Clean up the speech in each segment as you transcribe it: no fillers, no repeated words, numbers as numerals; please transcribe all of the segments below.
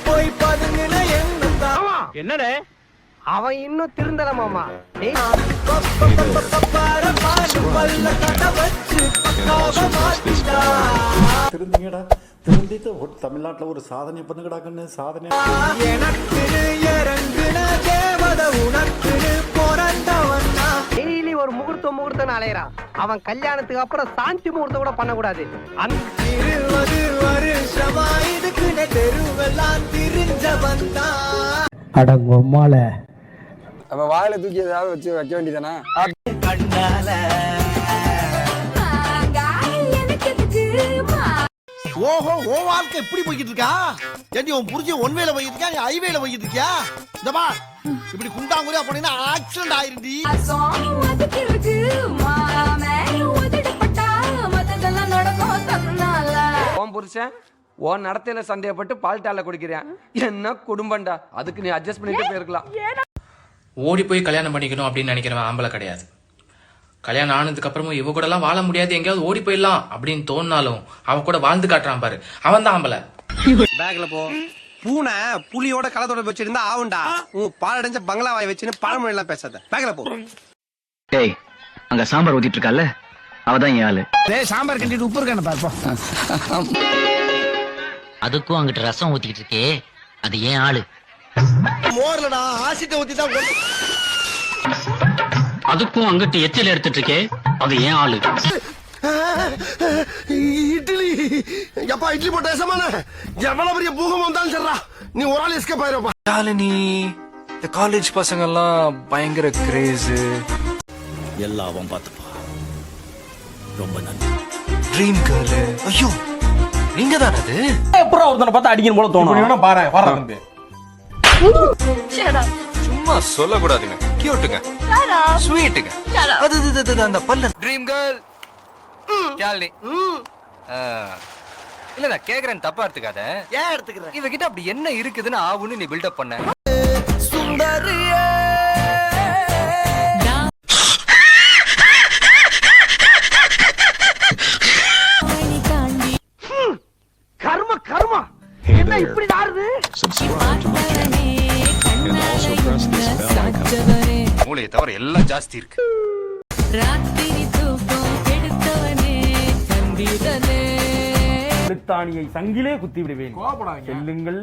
போய் பதுங்கின என்னடே அவன் இன்னும் திருந்தல மாமா. திருந்திங்கடா, திருந்திட்டு தமிழ்நாட்டுல ஒரு சாதனை பண்ணுங்கடாக்குன்னு சாதனை. எனக்கு இறங்குன தேவத உனக்கு பிறந்தவன் டெய்லி ஒரு முகூர்த்தம் அலையறான். அவன் கல்யாணத்துக்கு அப்புறம் சாந்தி முகூர்த்தம் கூட பண்ணக்கூடாது. 20 வருஷமா இதுக்கு தெருவெல்லாம் திரிஞ்சவன் தான். அடங்கொம்மால அப்ப வாயில தூக்கி ஏதாவது வச்சு வைக்க வேண்டியதானே? கண்ணால ஓஹோ ஓ வாழ்க்கை எப்படி போய்கிட்டு இருக்கா? ஏண்டி உன் புரிஞ்ச ஒன் வேல போய்கிட்டு இருக்கா, நீ ஹைவேல போய்கிட்டு இருக்கியா? இந்த பா இப்படி குண்டாங்குறியா போனீங்கன்னா ஆக்சிடென்ட் ஆயிருடி. உன் புருஷன் உன் நடத்தையில சந்தேகப்பட்டு பால்டால குடிக்கிறேன். என்ன குடும்பம்டா, அதுக்கு நீ அட்ஜஸ்ட் பண்ணிட்டு போயிருக்கலாம். ஓடி போய் கல்யாணம் பண்ணிக்கணும் அப்படின்னு நினைக்கிறவன் ஆம்பளை கிடையாது. கல்யாணம் ஆனதுக்கு அப்புறமும் இவ கூட எல்லாம் வாழ முடியாது, எங்கேயாவது ஓடி போயிடலாம் அப்படின்னு தோணினாலும் அவன் கூட வாழ்ந்து காட்டுறான் பாரு, அவன் தான் ஆம்பளை. பேக்ல போ. பூனை புலியோட கலத்தோட வச்சிருந்தா ஆவுண்டா. உன் பாலடைஞ்ச பங்களாவாய் வச்சுன்னு பழமொழி எல்லாம் பேசாத. பேக்ல போ. டேய், அங்க சாம்பார் ஊத்திட்டு இருக்கால, அவதான் என் ஆளு. டேய், சாம்பார் கட்டிட்டு உப்பு இருக்கானு பாப்போம். அதுக்கும் அங்கிட்ட ரசம் ஊத்திட்டு இருக்கே, அது ஏன் ஆளு. மோர்லடா ஆசிட்ட ஊத்தி தான் கொண்டு. அதுக்கும் அங்கிட்ட எச்சில எடுத்துட்டு இருக்கே, அது ஏன் ஆளு. இட்லி எப்பா இட்லி போட்ட சமான எவ்வளவு பெரிய பூகம் வந்தாலும் சரிடா, நீ ஒரு ஆள் எஸ்கேப் ஆயிரப்பா. யாழினி, இந்த காலேஜ் பசங்க எல்லாம் பயங்கர கிரேஸ். எல்லாம் பார்த்துப்பா. ரொம்ப நன்றி. Dream girl. ஐயோ, நீங்க தானே அது? அப்புறம் ஒருத்தனை பார்த்தா அடிக்கணும் போல தோணும். பாரு வர தம்பி. சும்மா சொல்லக்கூடாதுங்க. கியூட்டுங்க, ஸ்வீட்டுங்க. அது அந்த பல்ல. Dream girl Yazhini. இல்ல நான் கேக்குறேன், தப்பா எடுத்துக்காத. ஏன் எடுத்துக்கிறேன்? இவகிட்ட அப்படி என்ன இருக்குதுன்னு ஆவுன்னு நீ பில்டப் பண்ண. சுந்தரியே கர்ம கர்மா என்ன இப்படி ஆறுது? மூளையை தவிர எல்லாம் ஜாஸ்தி இருக்கு. தானியை சங்கிலே குத்தி விடுவேன். செல்லுங்கள்.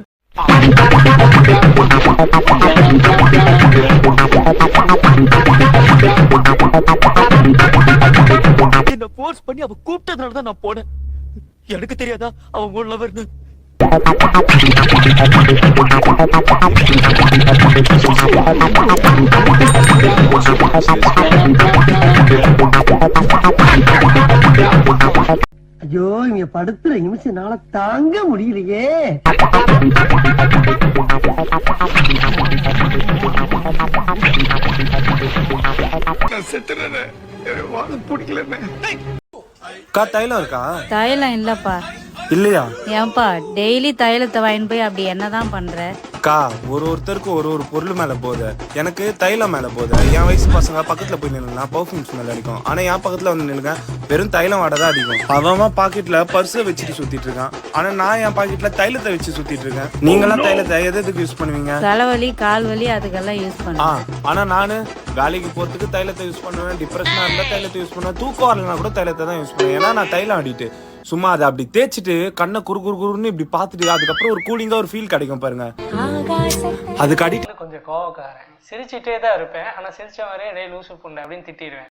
என்ன போர்ஸ் பண்ணி அவ கூப்பிட்டதுனால தான் நான் போனேன். எனக்கு தெரியாதா அவங்க உள்ளவர்னு. ஐயோ, இங்க படுத்துற நிமிஷம்னால தாங்க முடியலையே. தைலம் இருக்கா? தைலம் இல்லப்பா. இல்லையா? ஏன்பா டெய்லி தைலத்தை வாங்கிட்டு போய் அப்படி என்னதான் பண்ற? அக்கா, ஒருத்தருக்கு ஒரு பொருள் மேல போகுது. எனக்கு தைலம் மேல போகுது. என் வயசு பசங்க பக்கத்துல போய் நின்னா பர்ஃபியூம் ஸ்மெல் அடிக்கும். ஆனா என் பக்கத்துல வந்து நில்லுங்க, வெறும் தைலம் வாடை தான் அடிக்கும். அவன் பாக்கெட்ல பர்ஸை வச்சுட்டு சுத்திட்டு இருக்கான். ஆனா நான் என் பாக்கெட்ல தைலத்தை வச்சு சுத்திட்டு இருக்கேன். நீங்களாம் தைலத்தை எதுக்கு யூஸ் பண்ணுவீங்க? தலைவலி, கால் வலி அதுக்கெல்லாம் யூஸ் பண்ணுவேன். ஆனா நானு வேலைக்கு போறதுக்கு தைலத்தை யூஸ் பண்ணுவேன். டிப்ரெஷனா இருந்தா தைலத்தை யூஸ் பண்ணுவேன். தூக்கம் வரலனா கூட தைலத்தை தான் யூஸ் பண்ணுவேன். ஏன்னா நான் தைலம் அடிட்டு சும்மா அதை அப்படி தேய்ச்சிட்டு கண்ணை குறுன்னு இப்படி பாத்துட்டு அதுக்கப்புறம் ஒரு கூலிங்கா ஒரு ஃபீல் கிடைக்கும் பாருங்க. அதுக்கு அடிட்டு கொஞ்சம் கோவக்காரன், சிரிச்சுட்டே தான் இருப்பேன். ஆனா சிரிச்ச மாதிரியே லூசு புண்டை அப்படின்னு திட்டிடுவேன்.